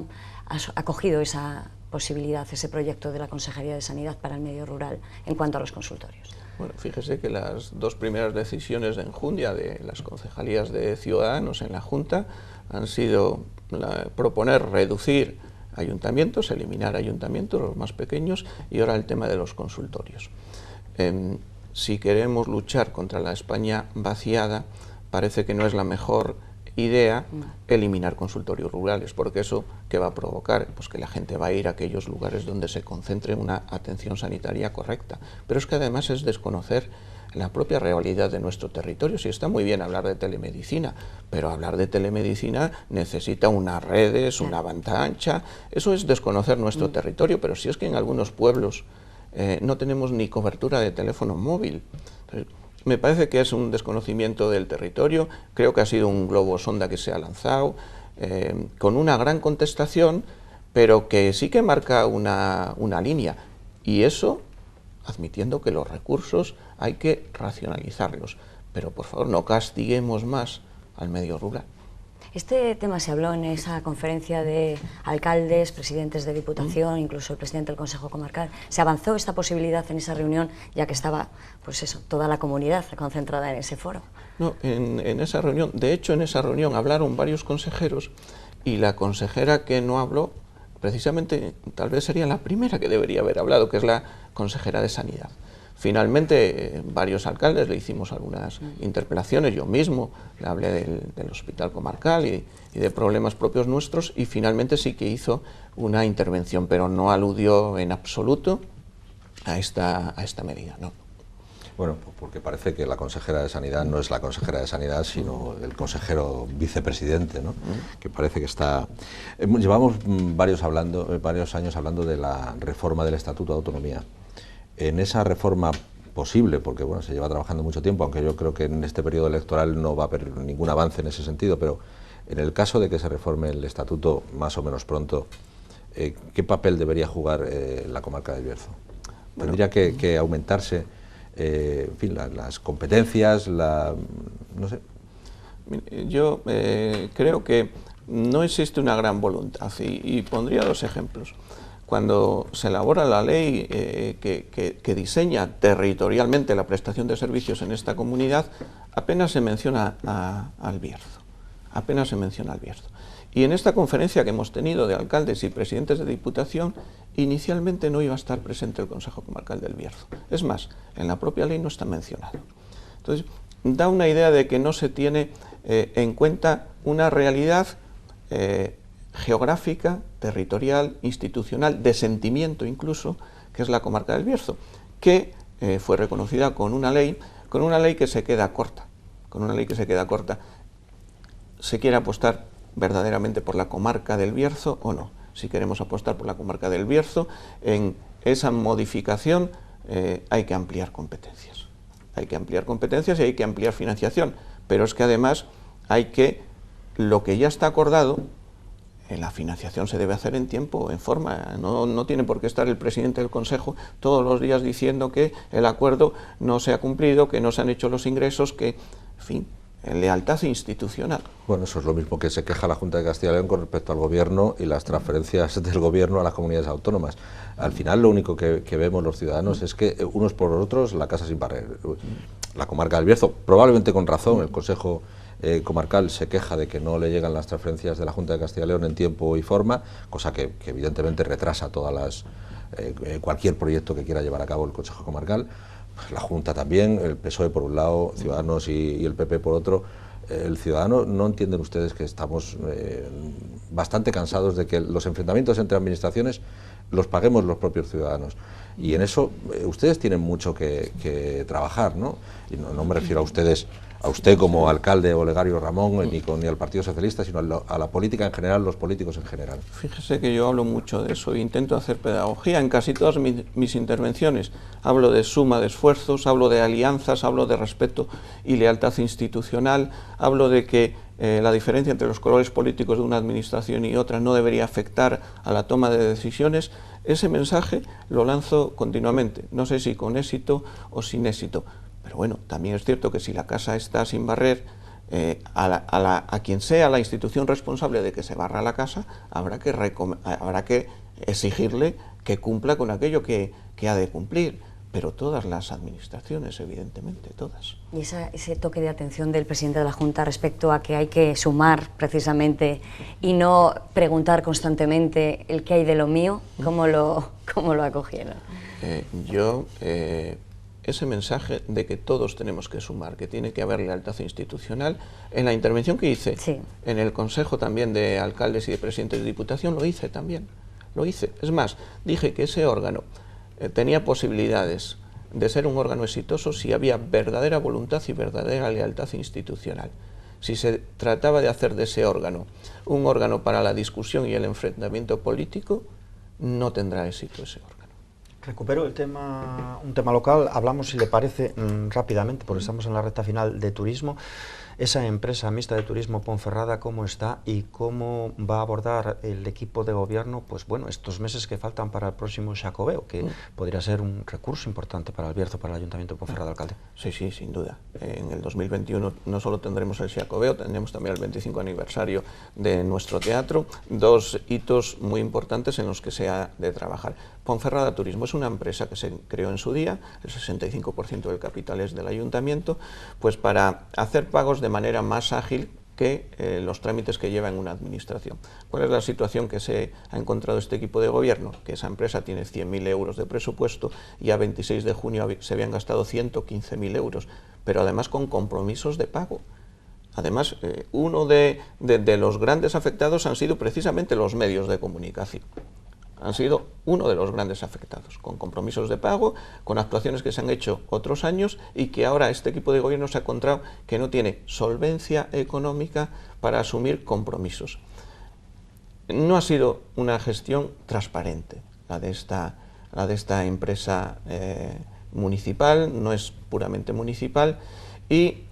acogido esa posibilidad, ese proyecto de la Consejería de Sanidad para el medio rural en cuanto a los consultorios? Bueno, fíjese que las dos primeras decisiones de enjundia de las concejalías de Ciudadanos en la Junta han sido proponer reducir ayuntamientos, eliminar ayuntamientos, los más pequeños, y ahora el tema de los consultorios. Si queremos luchar contra la España vaciada, parece que no es la mejor idea eliminar consultorios rurales, porque eso ¿qué va a provocar? Pues que la gente va a ir a aquellos lugares donde se concentre una atención sanitaria correcta. Pero es que además es desconocer la propia realidad de nuestro territorio. Sí, está muy bien hablar de telemedicina, pero hablar de telemedicina necesita unas redes, una banda ancha. Eso es desconocer nuestro territorio, pero si es que en algunos pueblos no tenemos ni cobertura de teléfono móvil. Entonces, me parece que es un desconocimiento del territorio. Creo que ha sido un globo sonda que se ha lanzado, con una gran contestación, pero que sí que marca una línea. Y eso, admitiendo que los recursos hay que racionalizarlos. Pero por favor, no castiguemos más al medio rural. Este tema se habló en esa conferencia de alcaldes, presidentes de Diputación, incluso el presidente del Consejo Comarcal. ¿Se avanzó esta posibilidad en esa reunión, ya que estaba, pues eso, toda la comunidad concentrada en ese foro? No, en esa reunión, de hecho en esa reunión hablaron varios consejeros y la consejera que no habló, precisamente tal vez sería la primera que debería haber hablado, que es la consejera de Sanidad. Finalmente, varios alcaldes le hicimos algunas interpelaciones, yo mismo le hablé del hospital comarcal y de problemas propios nuestros, y finalmente sí que hizo una intervención, pero no aludió en absoluto a esta medida, ¿no? Bueno, porque parece que la consejera de Sanidad no es la consejera de Sanidad, sino el consejero vicepresidente, ¿no? Que parece que está... Llevamos varios años hablando de la reforma del Estatuto de Autonomía. En esa reforma posible, porque bueno, se lleva trabajando mucho tiempo, aunque yo creo que en este periodo electoral no va a haber ningún avance en ese sentido, pero en el caso de que se reforme el Estatuto más o menos pronto, ¿qué papel debería jugar la comarca del Bierzo? ¿Tendría que aumentarse en fin, las competencias, no sé? Yo creo que no existe una gran voluntad y pondría dos ejemplos. Cuando se elabora la ley que diseña territorialmente la prestación de servicios en esta comunidad, apenas se menciona al Bierzo, apenas se menciona al Bierzo. Y en esta conferencia que hemos tenido de alcaldes y presidentes de Diputación, inicialmente no iba a estar presente el Consejo Comarcal del Bierzo. Es más, en la propia ley no está mencionado. Entonces, da una idea de que no se tiene en cuenta una realidad geográfica, territorial, institucional, de sentimiento incluso, que es la comarca del Bierzo, que fue reconocida con una ley que se queda corta, ¿Se quiere apostar verdaderamente por la comarca del Bierzo o no? Si queremos apostar por la comarca del Bierzo, en esa modificación hay que ampliar competencias. Hay que ampliar competencias y hay que ampliar financiación, pero es que además lo que ya está acordado, la financiación se debe hacer en tiempo, en forma. No tiene por qué estar el presidente del Consejo todos los días diciendo que el acuerdo no se ha cumplido, que no se han hecho los ingresos, que, en fin, lealtad institucional. Bueno, eso es lo mismo que se queja la Junta de Castilla y León con respecto al gobierno y las transferencias del gobierno a las comunidades autónomas. Al final lo único que vemos los ciudadanos es que unos por otros la casa sin barrer. La comarca del Bierzo, probablemente con razón, el Consejo Comarcal se queja de que no le llegan las transferencias de la Junta de Castilla y León en tiempo y forma, cosa que evidentemente retrasa todas cualquier proyecto que quiera llevar a cabo el Consejo Comarcal. La Junta también, el PSOE por un lado, Ciudadanos y el PP por otro. El ciudadano, ¿no entienden ustedes que estamos bastante cansados de que los enfrentamientos entre administraciones los paguemos los propios ciudadanos? Y en eso ustedes tienen mucho que trabajar, ¿no? Y no me refiero a usted como alcalde Olegario Ramón, ni al Partido Socialista, sino a la política en general, los políticos en general. Fíjese que yo hablo mucho de eso e intento hacer pedagogía en casi todas mis intervenciones. Hablo de suma de esfuerzos, hablo de alianzas, hablo de respeto y lealtad institucional, hablo de que la diferencia entre los colores políticos de una administración y otra no debería afectar a la toma de decisiones. Ese mensaje lo lanzo continuamente, no sé si con éxito o sin éxito. Pero bueno, también es cierto que si la casa está sin barrer, a quien sea la institución responsable de que se barra la casa, habrá que exigirle que cumpla con aquello que ha de cumplir. Pero todas las administraciones, evidentemente, todas. Y ese toque de atención del presidente de la Junta respecto a que hay que sumar precisamente y no preguntar constantemente el qué hay de lo mío, ¿cómo lo acogieron? Ese mensaje de que todos tenemos que sumar, que tiene que haber lealtad institucional, en la intervención que hice, sí, en el Consejo también de Alcaldes y de Presidentes de Diputación, lo hice también, lo hice. Es más, dije que ese órgano tenía posibilidades de ser un órgano exitoso si había verdadera voluntad y verdadera lealtad institucional. Si se trataba de hacer de ese órgano un órgano para la discusión y el enfrentamiento político, no tendrá éxito ese órgano. Recupero un tema local, hablamos, si le parece, rápidamente, porque estamos en la recta final de turismo. Esa empresa mixta de turismo Ponferrada, ¿cómo está y cómo va a abordar el equipo de gobierno, pues bueno, estos meses que faltan para el próximo Xacobeo, que podría ser un recurso importante para el Bierzo, para el Ayuntamiento de Ponferrada, alcalde? Sí, sí, sin duda. En el 2021 no solo tendremos el Xacobeo, tendremos también el 25 aniversario de nuestro teatro, dos hitos muy importantes en los que se ha de trabajar. Ponferrada Turismo es una empresa que se creó en su día, el 65% del capital es del Ayuntamiento, pues para hacer pagos de manera más ágil que los trámites que lleva en una administración. ¿Cuál es la situación que se ha encontrado este equipo de gobierno? Que esa empresa tiene 100.000 euros de presupuesto y a 26 de junio se habían gastado 115.000 euros, pero además con compromisos de pago. Además, uno de los grandes afectados han sido precisamente los medios de comunicación. Han sido uno de los grandes afectados, con compromisos de pago, con actuaciones que se han hecho otros años y que ahora este equipo de gobierno se ha encontrado que no tiene solvencia económica para asumir compromisos. No ha sido una gestión transparente la de esta empresa municipal, no es puramente municipal y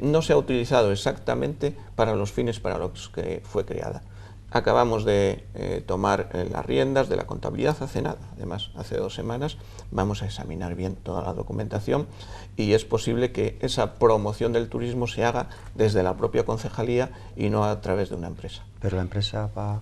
no se ha utilizado exactamente para los fines para los que fue creada. Acabamos de tomar las riendas de la contabilidad hace nada, además hace 2 semanas, vamos a examinar bien toda la documentación y es posible que esa promoción del turismo se haga desde la propia concejalía y no a través de una empresa. Pero la empresa va a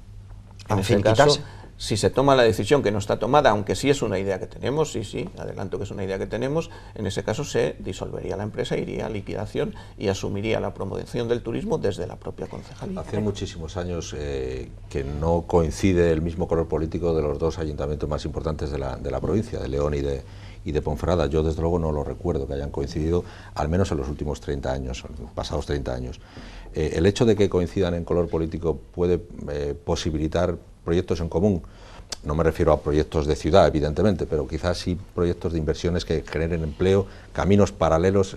en ese caso, si se toma la decisión que no está tomada, aunque sí es una idea que tenemos, sí, adelanto que es una idea que tenemos, en ese caso se disolvería la empresa, iría a liquidación y asumiría la promoción del turismo desde la propia concejalía. Hace muchísimos años que no coincide el mismo color político de los dos ayuntamientos más importantes de la provincia, de León y de Ponferrada. Yo desde luego no lo recuerdo que hayan coincidido, al menos en los últimos 30 años, pasados 30 años. El hecho de que coincidan en color político puede posibilitar proyectos en común. No me refiero a proyectos de ciudad, evidentemente, pero quizás sí proyectos de inversiones que generen empleo, caminos paralelos.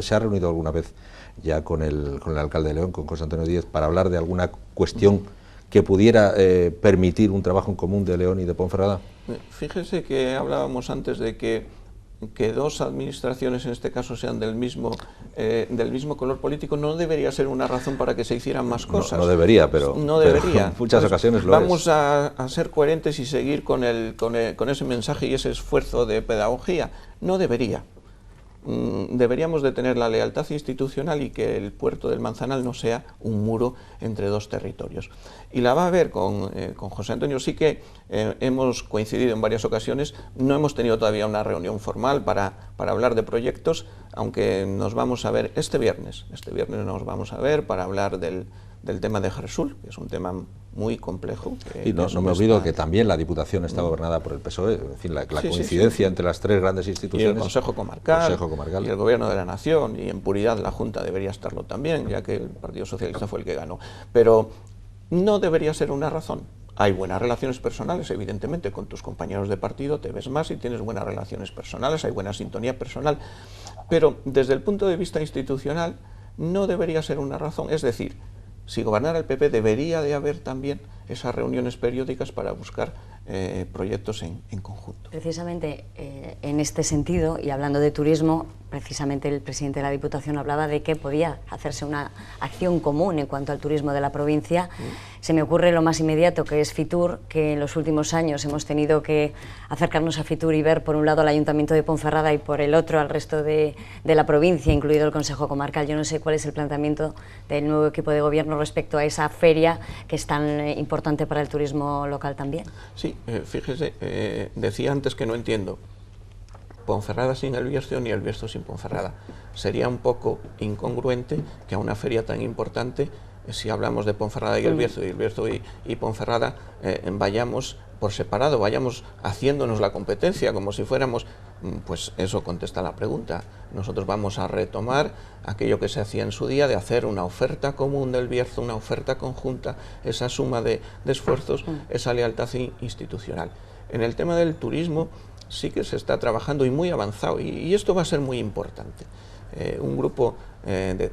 ¿Se ha reunido alguna vez ya con el alcalde de León, con José Antonio Díez, para hablar de alguna cuestión que pudiera permitir un trabajo en común de León y de Ponferrada? Fíjese que hablábamos antes de que dos administraciones, en este caso, sean del mismo color político, no debería ser una razón para que se hicieran más cosas. No debería, pero en muchas ocasiones lo es. Vamos a ser coherentes y seguir con ese mensaje y ese esfuerzo de pedagogía. No debería. deberíamos de tener la lealtad institucional y que el puerto del Manzanal no sea un muro entre dos territorios. Y la va a haber con José Antonio. Sí que hemos coincidido en varias ocasiones, no hemos tenido todavía una reunión formal para hablar de proyectos, aunque nos vamos a ver este viernes nos vamos a ver para hablar del tema de Gersul, que es un tema muy complejo. Y no me olvido que también la Diputación está gobernada por el PSOE, en fin, la coincidencia entre las tres grandes instituciones. Y el Consejo Comarcal, y el Gobierno de la Nación, y en puridad la Junta debería estarlo también, ya que el Partido Socialista fue el que ganó. Pero no debería ser una razón. Hay buenas relaciones personales, evidentemente, con tus compañeros de partido, te ves más y tienes buenas relaciones personales, hay buena sintonía personal, pero desde el punto de vista institucional no debería ser una razón. Es decir, si gobernara el PP debería de haber también esas reuniones periódicas para buscar proyectos en conjunto. Precisamente en este sentido, y hablando de turismo, precisamente el presidente de la Diputación hablaba de que podía hacerse una acción común en cuanto al turismo de la provincia. Se me ocurre lo más inmediato, que es Fitur, que en los últimos años hemos tenido que acercarnos a Fitur y ver por un lado al Ayuntamiento de Ponferrada y por el otro al resto de la provincia, incluido el Consejo Comarcal. Yo no sé cuál es el planteamiento del nuevo equipo de gobierno respecto a esa feria que es tan importante para el turismo local también. Sí, fíjese, decía antes que no entiendo. Ponferrada sin El Bierzo ni El Bierzo sin Ponferrada. Sería un poco incongruente que a una feria tan importante, si hablamos de Ponferrada y El Bierzo y Ponferrada, vayamos por separado, vayamos haciéndonos la competencia como si fuéramos, pues eso contesta la pregunta. Nosotros vamos a retomar aquello que se hacía en su día de hacer una oferta común del Bierzo, una oferta conjunta, esa suma de esfuerzos, esa lealtad institucional. En el tema del turismo sí que se está trabajando y muy avanzado, y esto va a ser muy importante.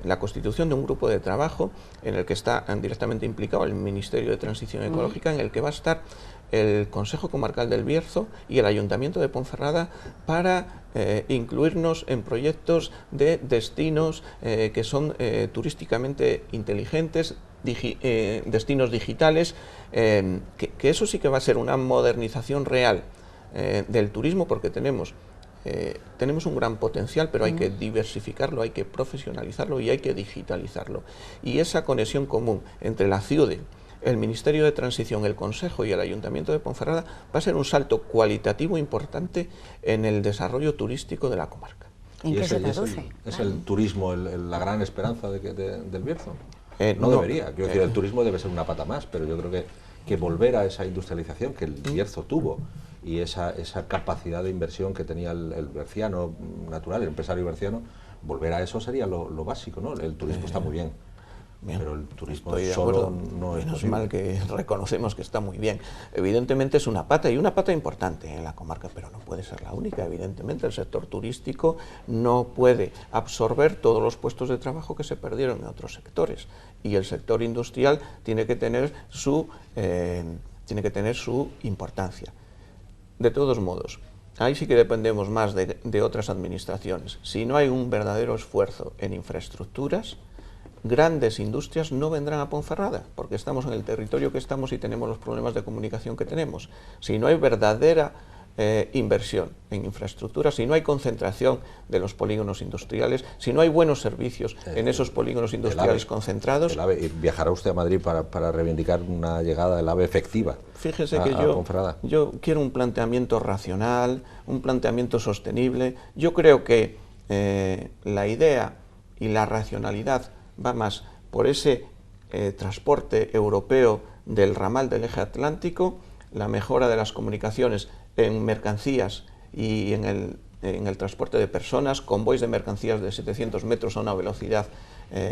La constitución de un grupo de trabajo en el que está directamente implicado el Ministerio de Transición Ecológica, en el que va a estar el Consejo Comarcal del Bierzo y el Ayuntamiento de Ponferrada para incluirnos en proyectos de destinos que son turísticamente inteligentes, destinos digitales, que eso sí que va a ser una modernización real del turismo, porque tenemos un gran potencial, pero hay que diversificarlo, hay que profesionalizarlo y hay que digitalizarlo. Y esa conexión común entre la CIUDE, el Ministerio de Transición, el Consejo y el Ayuntamiento de Ponferrada va a ser un salto cualitativo importante en el desarrollo turístico de la comarca. ¿En qué se traduce? ¿Es el turismo la gran esperanza del Bierzo? No debería. Quiero decir, el turismo debe ser una pata más, pero yo creo que volver a esa industrialización que el Bierzo tuvo y esa capacidad de inversión que tenía el berciano natural, el empresario berciano, volver a eso sería lo básico, ¿no? El turismo está muy bien, pero el turismo solo no es posible. Mal que reconocemos que está muy bien. Evidentemente es una pata, y una pata importante en la comarca, pero no puede ser la única. Evidentemente el sector turístico no puede absorber todos los puestos de trabajo que se perdieron en otros sectores, y el sector industrial tiene que tener su importancia. De todos modos, ahí sí que dependemos más de otras administraciones. Si no hay un verdadero esfuerzo en infraestructuras, grandes industrias no vendrán a Ponferrada, porque estamos en el territorio que estamos y tenemos los problemas de comunicación que tenemos. Si no hay verdadera inversión en infraestructuras, si no hay concentración de los polígonos industriales, si no hay buenos servicios en esos polígonos industriales concentrados... El AVE, ¿viajará usted a Madrid para reivindicar una llegada del AVE efectiva? Fíjese que yo quiero un planteamiento racional, un planteamiento sostenible. Yo creo que la idea y la racionalidad va más por ese transporte europeo del ramal del eje atlántico, la mejora de las comunicaciones en mercancías y en el transporte de personas, convoys de mercancías de 700 metros a una velocidad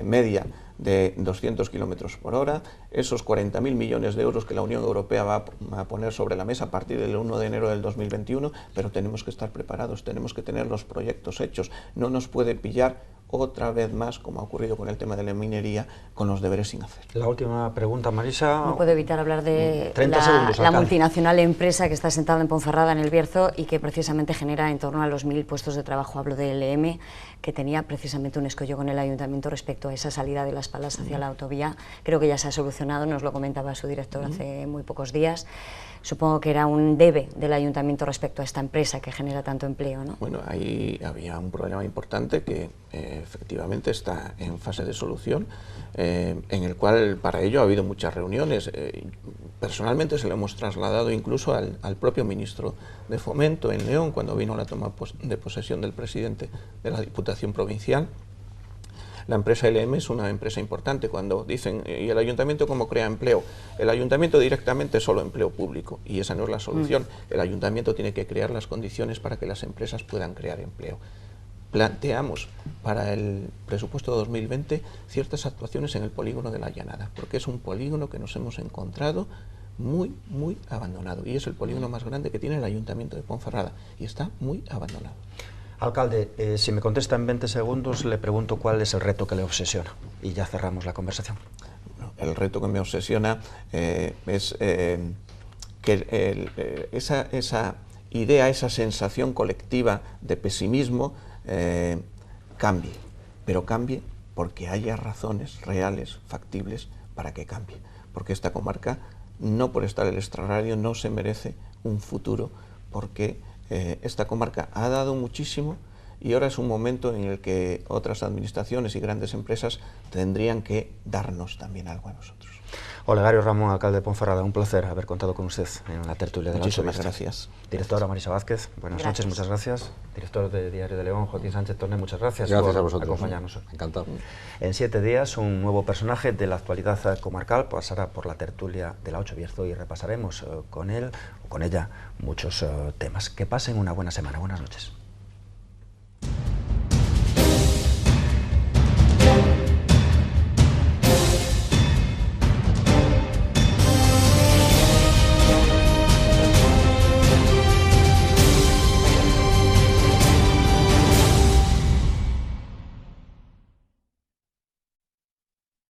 media de 200 kilómetros por hora, esos 40.000 millones de euros que la Unión Europea va a poner sobre la mesa a partir del 1 de enero del 2021, pero tenemos que estar preparados, tenemos que tener los proyectos hechos, no nos puede pillar otra vez más, como ha ocurrido con el tema de la minería, con los deberes sin hacer. La última pregunta, Marisa. No puedo evitar hablar de 30 segundos, la alcalde. multinacional empresa que está sentada en Ponferrada, en el Bierzo, y que precisamente genera en torno a los 1000 puestos de trabajo. Hablo de LM, que tenía precisamente un escollo con el ayuntamiento respecto a esa salida de Las Palas hacia la autovía. Creo que ya se ha solucionado, nos lo comentaba su director hace muy pocos días. Supongo que era un debe del ayuntamiento respecto a esta empresa que genera tanto empleo, ¿no? Bueno, ahí había un problema importante que efectivamente está en fase de solución, en el cual para ello ha habido muchas reuniones. Personalmente se lo hemos trasladado incluso al propio ministro de Fomento en León, cuando vino la toma de posesión del presidente de la Diputación Provincial. La empresa LM es una empresa importante. Cuando dicen, ¿y el ayuntamiento cómo crea empleo? El ayuntamiento directamente es solo empleo público, y esa no es la solución. El ayuntamiento tiene que crear las condiciones para que las empresas puedan crear empleo. Planteamos para el presupuesto de 2020 ciertas actuaciones en el polígono de La Llanada, porque es un polígono que nos hemos encontrado muy abandonado, y es el polígono más grande que tiene el ayuntamiento de Ponferrada, y está muy abandonado. Alcalde, si me contesta en 20 segundos, le pregunto cuál es el reto que le obsesiona, y ya cerramos la conversación. El reto que me obsesiona es que esa idea, esa sensación colectiva de pesimismo cambie, pero cambie porque haya razones reales, factibles, para que cambie. Porque esta comarca, no por estar el extrarradio, no se merece un futuro, porque esta comarca ha dado muchísimo, y ahora es un momento en el que otras administraciones y grandes empresas tendrían que darnos también algo a nosotros. Olegario Ramón, alcalde de Ponferrada, un placer haber contado con usted en la tertulia de la Muchísimas gracias. Directora Marisa Vázquez, buenas noches, muchas gracias. Director de Diario de León, Joaquín Sánchez Torné, muchas gracias a por vosotros, acompañarnos. Encantado. En 7 días, un nuevo personaje de la actualidad comarcal pasará por la tertulia de la 8 Bierzo y repasaremos con él o con ella muchos temas. Que pasen una buena semana. Buenas noches.